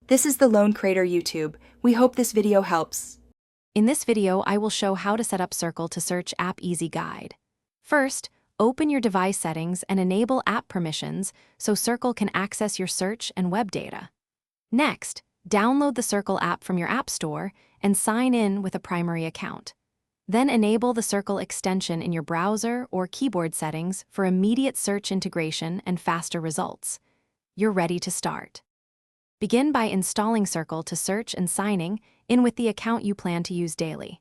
This is the Lone Creator YouTube. We hope this video helps. In this video, I will show how to set up Circle to Search App Easy Guide. First, open your device settings and enable app permissions so Circle can access your search and web data. Next, download the Circle app from your App Store and sign in with a primary account. Then enable the Circle extension in your browser or keyboard settings for immediate search integration and faster results. You're ready to start. Begin by installing Circle to Search and signing in with the account you plan to use daily.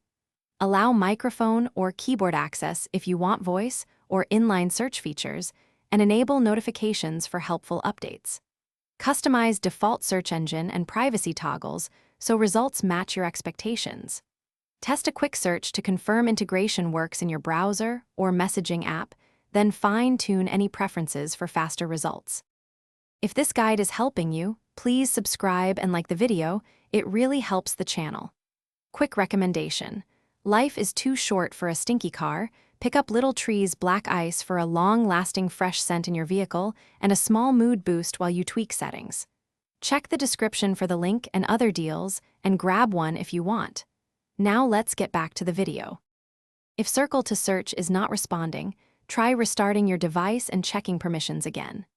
Allow microphone or keyboard access if you want voice or inline search features, and enable notifications for helpful updates. Customize default search engine and privacy toggles so results match your expectations. Test a quick search to confirm integration works in your browser or messaging app, then fine-tune any preferences for faster results. If this guide is helping you, please subscribe and like the video. It really helps the channel. Quick recommendation: life is too short for a stinky car. Pick up Little Tree's Black Ice for a long-lasting fresh scent in your vehicle and a small mood boost while you tweak settings. Check the description for the link and other deals and grab one if you want. Now let's get back to the video. If Circle to Search is not responding, try restarting your device and checking permissions again.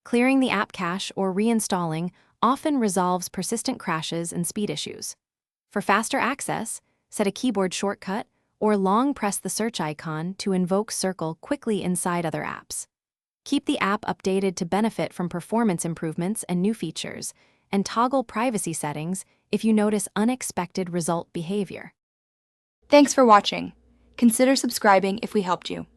Clearing the app cache or reinstalling often resolves persistent crashes and speed issues. For faster access, set a keyboard shortcut or long press the search icon to invoke Circle quickly inside other apps. Keep the app updated to benefit from performance improvements and new features, and toggle privacy settings if you notice unexpected result behavior. Thanks for watching. Consider subscribing if we helped you.